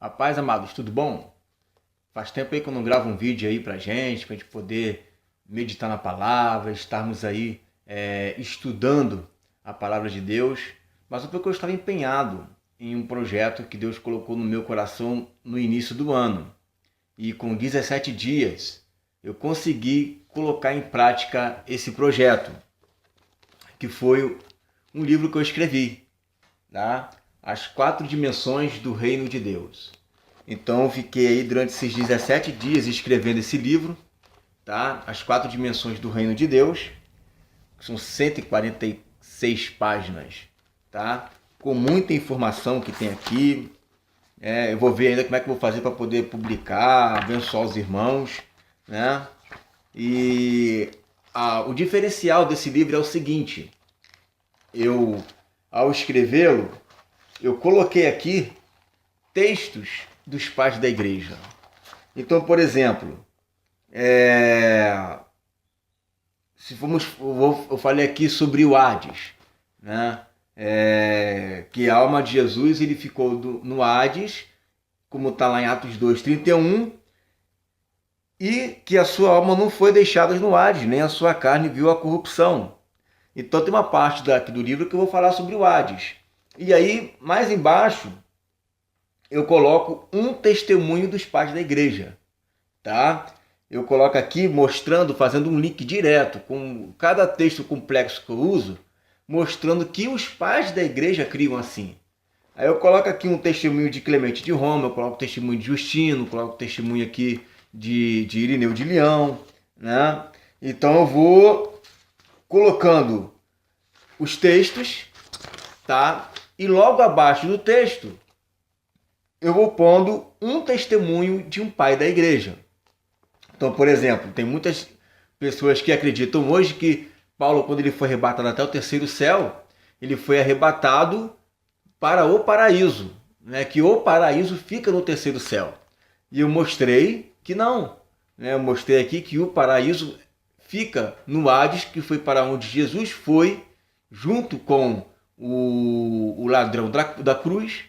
A paz, amados, tudo bom? Faz tempo aí que eu não gravo um vídeo aí pra gente poder meditar na palavra, estarmos aí estudando a palavra de Deus, mas é porque eu estava empenhado em um projeto que Deus colocou no meu coração no início do ano. E com 17 dias eu consegui colocar em prática esse projeto, que foi um livro que eu escrevi, tá? As 4 dimensões do reino de Deus. Então eu fiquei aí durante esses 17 dias escrevendo esse livro, tá? As 4 dimensões do reino de Deus, que são 146 páginas, tá? Com muita informação que tem aqui. Eu vou ver ainda como é que eu vou fazer para poder publicar, abençoar os irmãos, né? E o diferencial desse livro é o seguinte: ao escrevê-lo, eu coloquei aqui textos dos pais da igreja. Então, por exemplo, eu falei aqui sobre o Hades, né? Que a alma de Jesus ele ficou no Hades, como está lá em Atos 2:31, e que a sua alma não foi deixada no Hades, nem a sua carne viu a corrupção. Então tem uma parte daqui do livro que eu vou falar sobre o Hades. E aí, mais embaixo, eu coloco um testemunho dos pais da igreja, tá? Eu coloco aqui mostrando, fazendo um link direto com cada texto complexo que eu uso, mostrando que os pais da igreja criam assim. Aí eu coloco aqui um testemunho de Clemente de Roma, eu coloco testemunho de Justino, coloco testemunho aqui de Irineu de Leão, né? Então eu vou colocando os textos, tá? E logo abaixo do texto, eu vou pondo um testemunho de um pai da igreja. Então, por exemplo, tem muitas pessoas que acreditam hoje que Paulo, quando ele foi arrebatado até o terceiro céu, ele foi arrebatado para o paraíso, né? Que o paraíso fica no terceiro céu. E eu mostrei que não. Né? Eu mostrei aqui que o paraíso fica no Hades, que foi para onde Jesus foi, junto com o ladrão da cruz,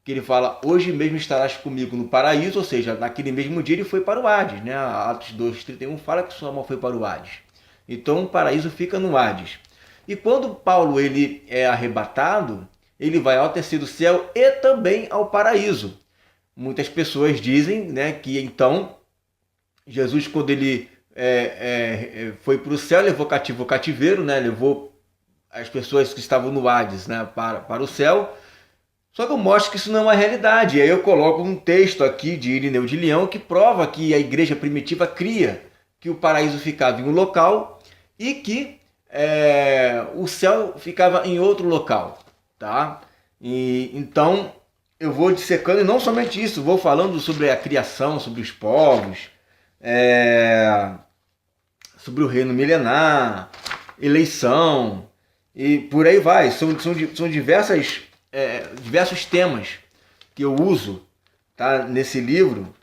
que ele fala: hoje mesmo estarás comigo no paraíso, ou seja, naquele mesmo dia ele foi para o Hades, né? Atos 2:31 fala que sua alma foi para o Hades. Então o paraíso fica no Hades. E quando Paulo ele é arrebatado, ele vai ao terceiro céu e também ao paraíso. Muitas pessoas dizem, né, que então Jesus, quando ele foi para o céu, levou cativo o cativeiro, né? Levou as pessoas que estavam no Hades, né, para o céu. Só que eu mostro que isso não é uma realidade. E aí eu coloco um texto aqui de Irineu de Leão que prova que a igreja primitiva cria que o paraíso ficava em um local e que o céu ficava em outro local, tá? E então eu vou dissecando, e não somente isso, vou falando sobre a criação, sobre os povos, sobre o reino milenar, eleição, e por aí vai. São diversos temas que eu uso, tá, nesse livro,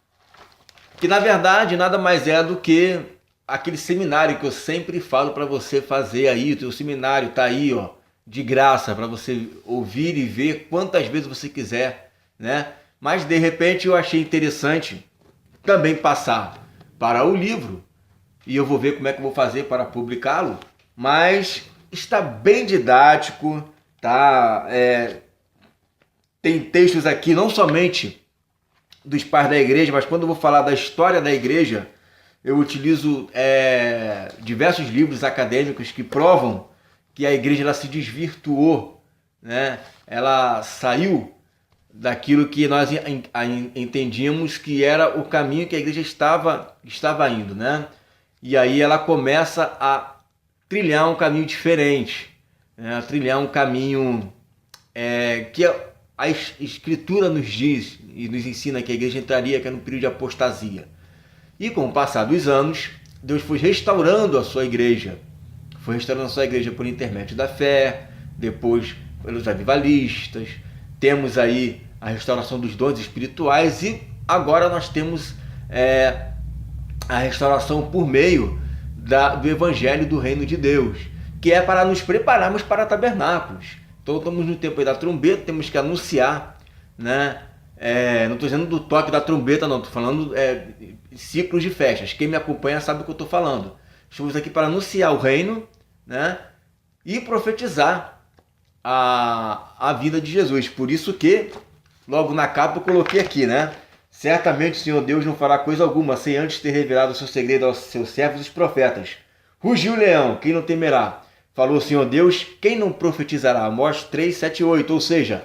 que na verdade nada mais é do que aquele seminário que eu sempre falo para você fazer aí. O teu seminário tá aí, ó, de graça, para você ouvir e ver quantas vezes você quiser, né? Mas de repente eu achei interessante também passar para o livro, e eu vou ver como é que eu vou fazer para publicá-lo, mas está bem didático, tá? Tem textos aqui não somente dos pais da igreja, mas quando eu vou falar da história da igreja, eu utilizo diversos livros acadêmicos que provam que a igreja ela se desvirtuou, né? Ela saiu daquilo que nós entendíamos que era o caminho que a igreja estava indo, né? E aí ela começa a trilhar um caminho diferente, né? A trilhar um caminho que a Escritura nos diz e nos ensina que a igreja entraria, que é no período de apostasia. E com o passar dos anos, Deus foi restaurando a sua igreja. Foi restaurando a sua igreja por intermédio da fé, depois pelos avivalistas. Temos aí a restauração dos dons espirituais e agora nós temos a restauração por meio do Evangelho do Reino de Deus, que é para nos prepararmos para tabernáculos. Então estamos no tempo aí da trombeta, temos que anunciar, né, não estou dizendo do toque da trombeta, não. Estou falando ciclos de festas. Quem me acompanha sabe o que eu estou falando. Estamos aqui para anunciar o reino, né? E profetizar a vida de Jesus. Por isso que, logo na capa, eu coloquei aqui, né? Certamente o Senhor Deus não fará coisa alguma sem antes ter revelado o seu segredo aos seus servos os profetas. Rugiu o leão, quem não temerá? Falou o Senhor Deus, quem não profetizará? Amós 3, 7 e 8. Ou seja,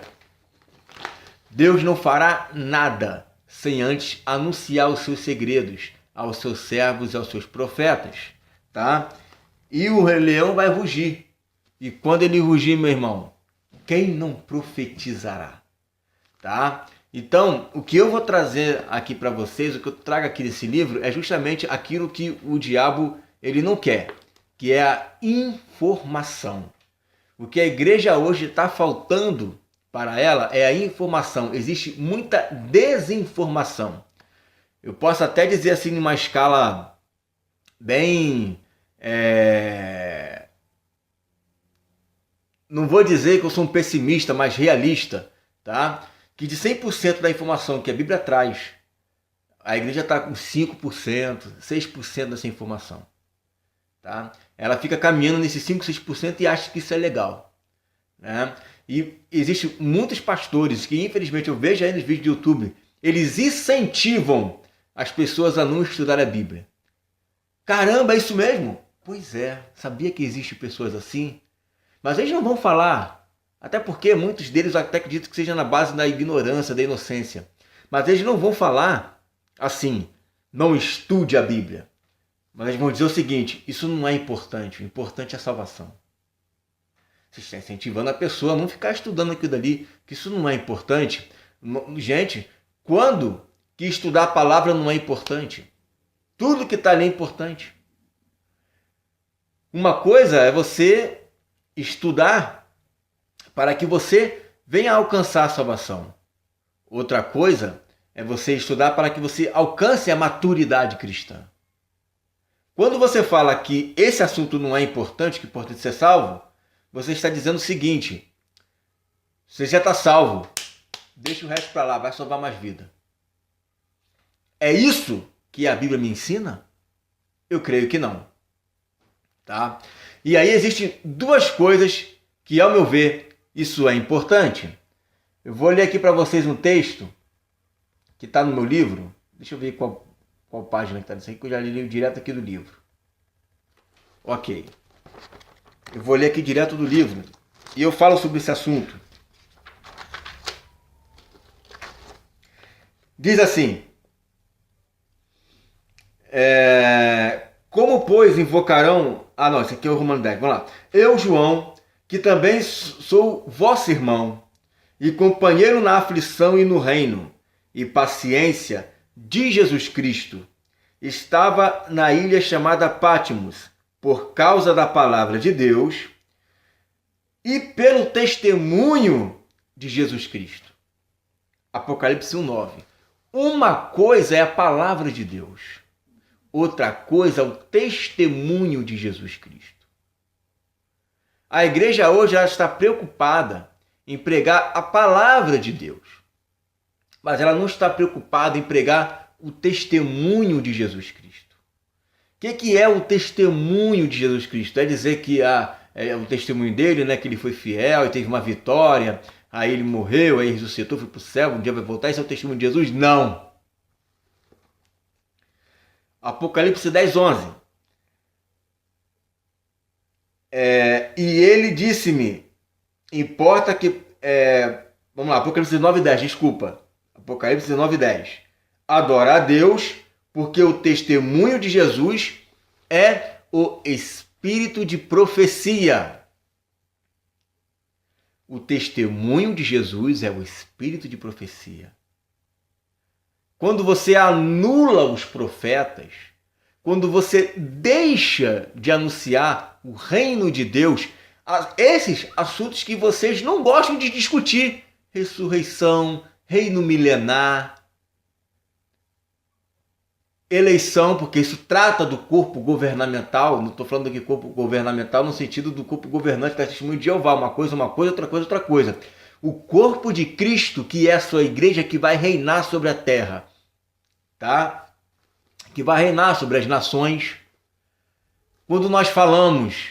Deus não fará nada sem antes anunciar os seus segredos aos seus servos e aos seus profetas, tá? E o leão vai rugir. E quando ele rugir, meu irmão, quem não profetizará? Tá? Então, o que eu vou trazer aqui para vocês, o que eu trago aqui nesse livro, é justamente aquilo que o diabo ele não quer, que é a informação. O que a igreja hoje está faltando para ela é a informação. Existe muita desinformação. Eu posso até dizer assim, numa escala bem... Não vou dizer que eu sou um pessimista, mas realista, tá? Que de 100% da informação que a Bíblia traz, a igreja está com 5%, 6% dessa informação. Tá? Ela fica caminhando nesses 5, 6% e acha que isso é legal. Né? E existem muitos pastores que, infelizmente, eu vejo aí nos vídeos do YouTube, eles incentivam as pessoas a não estudar a Bíblia. Caramba, é isso mesmo? Pois é, sabia que existem pessoas assim? Mas eles não vão falar, até porque muitos deles até acreditam que seja na base da ignorância, da inocência. Mas eles não vão falar assim, não estude a Bíblia. Mas eles vão dizer o seguinte, isso não é importante, o importante é a salvação. Você está incentivando a pessoa a não ficar estudando aquilo dali, que isso não é importante. Gente, quando que estudar a palavra não é importante? Tudo que está ali é importante. Uma coisa é você estudar para que você venha alcançar a salvação. Outra coisa é você estudar para que você alcance a maturidade cristã. Quando você fala que esse assunto não é importante, que é importante ser salvo, você está dizendo o seguinte, você já está salvo, deixa o resto para lá, vai salvar mais vida. É isso que a Bíblia me ensina? Eu creio que não. Tá? E aí existem duas coisas que, ao meu ver, isso é importante. Eu vou ler aqui para vocês um texto que está no meu livro. Deixa eu ver qual página que está nisso aqui, que eu já li direto aqui do livro. Ok. Eu vou ler aqui direto do livro e eu falo sobre esse assunto. Diz assim... Como, pois, invocarão... Ah, não, esse aqui é o Romano 10. Vamos lá. Eu, João, que também sou vosso irmão, e companheiro na aflição e no reino, e paciência de Jesus Cristo, estava na ilha chamada Patmos, por causa da palavra de Deus e pelo testemunho de Jesus Cristo. Apocalipse 1:9. Uma coisa é a palavra de Deus. Outra coisa é o testemunho de Jesus Cristo. A igreja hoje ela está preocupada em pregar a palavra de Deus, mas ela não está preocupada em pregar o testemunho de Jesus Cristo. O que é o testemunho de Jesus Cristo? É dizer que o testemunho dele, né, que ele foi fiel e teve uma vitória, aí ele morreu, aí ressuscitou, foi para o céu, um dia vai voltar, esse é o testemunho de Jesus? Não! Apocalipse 10:11. E ele disse-me, importa que... vamos lá, Apocalipse 9:10, desculpa. Apocalipse 9:10. Adora a Deus, porque o testemunho de Jesus é o espírito de profecia. O testemunho de Jesus é o espírito de profecia. Quando você anula os profetas, quando você deixa de anunciar o reino de Deus, esses assuntos que vocês não gostam de discutir, ressurreição, reino milenar, eleição, porque isso trata do corpo governamental, não estou falando aqui corpo governamental no sentido do corpo governante da Testemunho de Jeová, uma coisa, outra coisa. o corpo de Cristo, que é a sua igreja, que vai reinar sobre a terra, tá? Que vai reinar sobre as nações. Quando nós falamos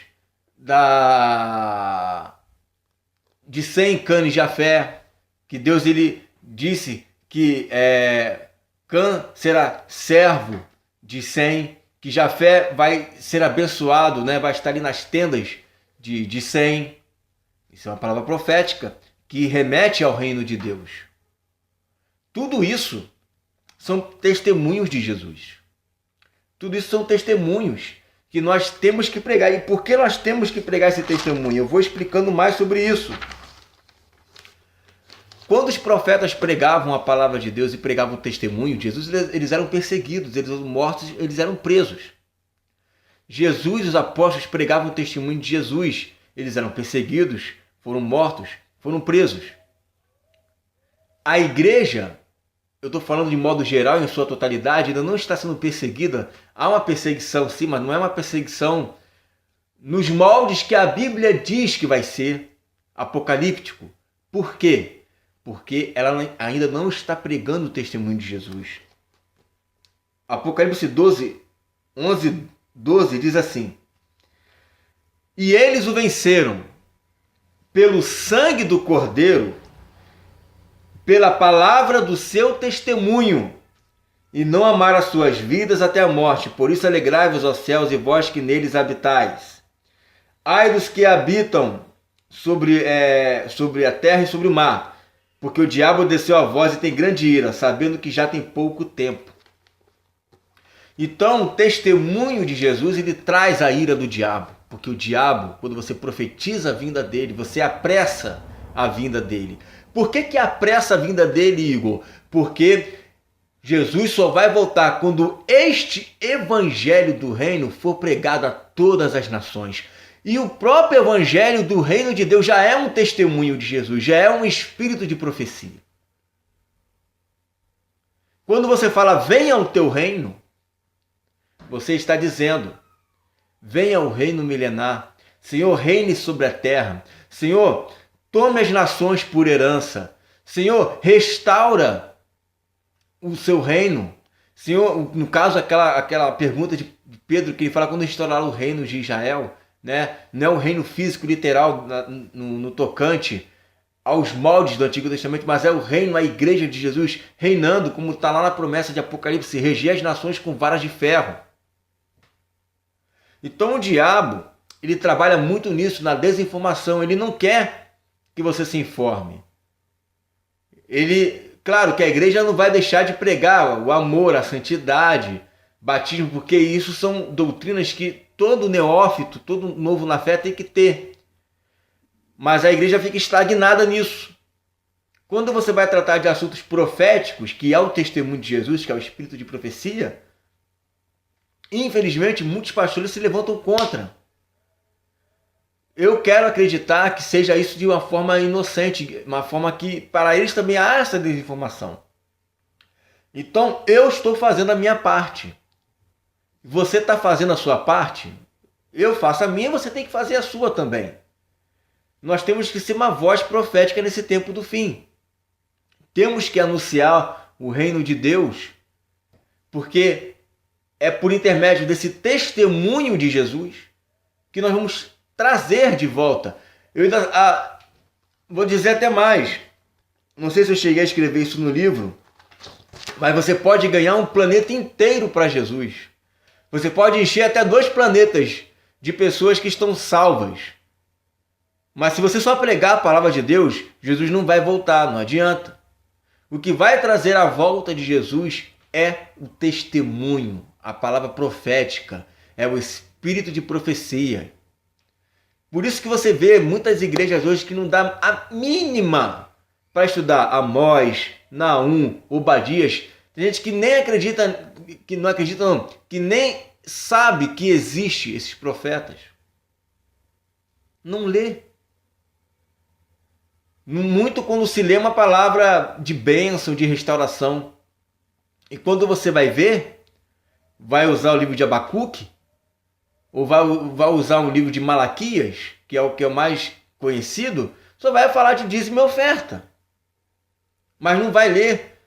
de Sem, Cã e Jafé, que Deus ele disse que Cã será servo de Sem, que Jafé vai ser abençoado, né? Vai estar ali nas tendas de Sem. Isso é uma palavra profética que remete ao reino de Deus. Tudo isso são testemunhos de Jesus. Tudo isso são testemunhos que nós temos que pregar. E por que nós temos que pregar esse testemunho? Eu vou explicando mais sobre isso. Quando os profetas pregavam a palavra de Deus e pregavam o testemunho de Jesus, eles eram perseguidos, eles eram mortos, eles eram presos. Jesus e os apóstolos pregavam o testemunho de Jesus, eles eram perseguidos, foram mortos, foram presos. A igreja, eu estou falando de modo geral, em sua totalidade, ainda não está sendo perseguida. Há uma perseguição sim, mas não é uma perseguição nos moldes que a Bíblia diz que vai ser, apocalíptico. Por quê? Porque ela ainda não está pregando o testemunho de Jesus. Apocalipse 11, 12 diz assim: e eles o venceram pelo sangue do Cordeiro, pela palavra do seu testemunho, e não amaram as suas vidas até a morte. Por isso alegrai-vos, ó céus, e vós que neles habitais. Ai dos que habitam sobre a terra e sobre o mar, porque o diabo desceu a vós e tem grande ira, sabendo que já tem pouco tempo. Então, o testemunho de Jesus, ele traz a ira do diabo, porque o diabo, quando você profetiza a vinda dele, você apressa a vinda dele. Por que apressa a vinda dele, Igor? Porque Jesus só vai voltar quando este evangelho do reino for pregado a todas as nações. E o próprio evangelho do reino de Deus já é um testemunho de Jesus, já é um espírito de profecia. Quando você fala, venha o teu reino, você está dizendo, venha o reino milenar. Senhor, reine sobre a terra. Senhor, tome as nações por herança. Senhor, restaura o seu reino. Senhor, no caso, aquela pergunta de Pedro, que ele fala quando restaurar o reino de Israel, né? Não é o reino físico, literal, no tocante aos moldes do Antigo Testamento, mas é o reino, a igreja de Jesus, reinando, como está lá na promessa de Apocalipse, reger as nações com varas de ferro. Então o diabo, ele trabalha muito nisso, na desinformação. Ele não quer que você se informe. Claro que a igreja não vai deixar de pregar o amor, a santidade, batismo, porque isso são doutrinas que todo neófito, todo novo na fé tem que ter. Mas a igreja fica estagnada nisso. Quando você vai tratar de assuntos proféticos, que é o testemunho de Jesus, que é o espírito de profecia, infelizmente muitos pastores se levantam contra. Eu quero acreditar que seja isso de uma forma inocente, uma forma que para eles também há essa desinformação. Então eu estou fazendo a minha parte. Você está fazendo a sua parte? Eu faço a minha, você tem que fazer a sua também. Nós temos que ser uma voz profética nesse tempo do fim. Temos que anunciar o reino de Deus, porque é por intermédio desse testemunho de Jesus que nós vamos trazer de volta. Eu ainda vou dizer até mais. Não sei se eu cheguei a escrever isso no livro, mas você pode ganhar um planeta inteiro para Jesus. Você pode encher até 2 planetas de pessoas que estão salvas. Mas se você só pregar a palavra de Deus, Jesus não vai voltar, não adianta. O que vai trazer a volta de Jesus é o testemunho, a palavra profética, é o espírito de profecia. Por isso que você vê muitas igrejas hoje que não dá a mínima para estudar Amós, Naum, Obadias. Tem gente que nem acredita, que não acredita não, que nem sabe que existe esses profetas. Não lê. Muito quando se lê uma palavra de bênção, de restauração. E quando você vai ver, vai usar o livro de Abacuque, ou vai usar um livro de Malaquias, que é o mais conhecido, só vai falar de dízimo e oferta. Mas não vai ler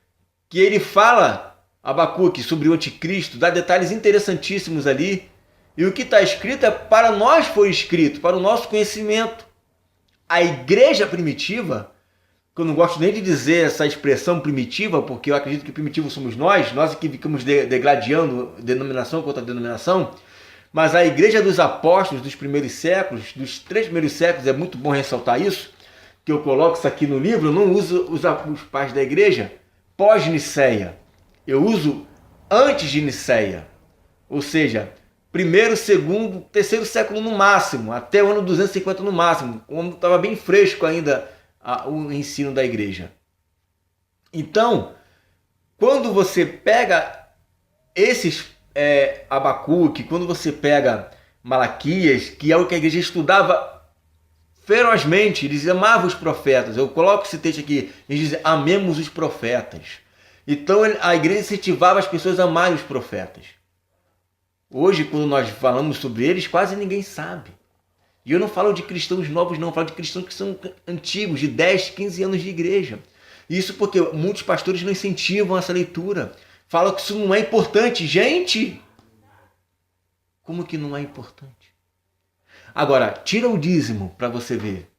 que ele fala, Abacuque, sobre o anticristo, dá detalhes interessantíssimos ali. E o que está escrito é para nós foi escrito, para o nosso conhecimento. A igreja primitiva, que eu não gosto nem de dizer essa expressão primitiva, porque eu acredito que primitivo somos nós que ficamos degladiando denominação contra denominação, mas a igreja dos apóstolos dos primeiros séculos, dos 3 primeiros séculos, é muito bom ressaltar isso, que eu coloco isso aqui no livro, eu não uso os pais da igreja pós-Niceia, eu uso antes de Niceia, ou seja, primeiro, segundo, terceiro século no máximo, até o ano 250 no máximo, quando estava bem fresco ainda o ensino da igreja. Então, quando você pega esses Abacuque, quando você pega Malaquias, que é o que a igreja estudava ferozmente, eles amavam os profetas. Eu coloco esse texto aqui, eles dizem, amemos os profetas. Então a igreja incentivava as pessoas a amarem os profetas. Hoje, quando nós falamos sobre eles, quase ninguém sabe. E eu não falo de cristãos novos, não. Eu falo de cristãos que são antigos, de 10, 15 anos de igreja. Isso porque muitos pastores não incentivam essa leitura. Falam que isso não é importante. Gente, como que não é importante? Agora, tira o dízimo para você ver.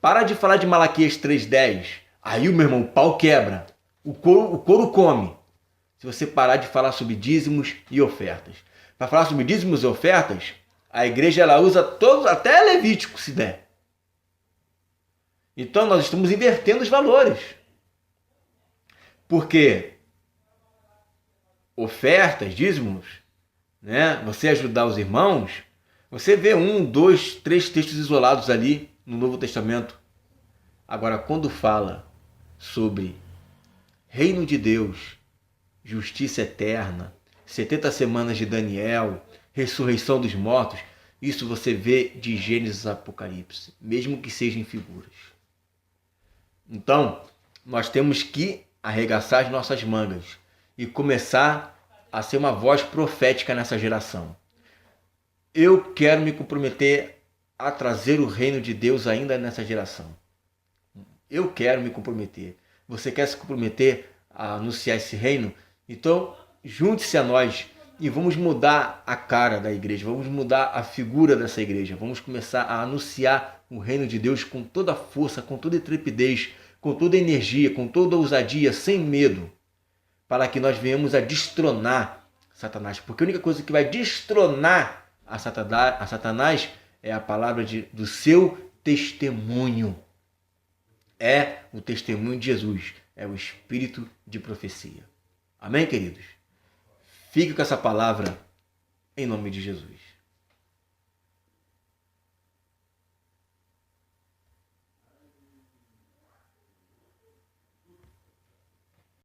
Para de falar de Malaquias 3,10. Aí, meu irmão, o pau quebra. O couro come. Se você parar de falar sobre dízimos e ofertas. Para falar sobre dízimos e ofertas, a igreja ela usa todos, até Levítico se der. Então nós estamos invertendo os valores. Porque ofertas, dízimos, né? Você ajudar os irmãos, você vê 1, 2, 3 textos isolados ali no Novo Testamento. Agora, quando fala sobre reino de Deus, justiça eterna, 70 semanas de Daniel, ressurreição dos mortos, isso você vê de Gênesis a Apocalipse, mesmo que sejam em figuras. Então, nós temos que arregaçar as nossas mangas e começar a ser uma voz profética nessa geração. Eu quero me comprometer a trazer o reino de Deus ainda nessa geração. Eu quero me comprometer. Você quer se comprometer a anunciar esse reino? Então, junte-se a nós e vamos mudar a cara da igreja, vamos mudar a figura dessa igreja, vamos começar a anunciar o reino de Deus com toda a força, com toda a intrepidez, com toda a energia, com toda a ousadia, sem medo, para que nós venhamos a destronar Satanás. Porque a única coisa que vai destronar a Satanás é a palavra do seu testemunho. É o testemunho de Jesus, é o espírito de profecia. Amém, queridos? Fique com essa palavra em nome de Jesus.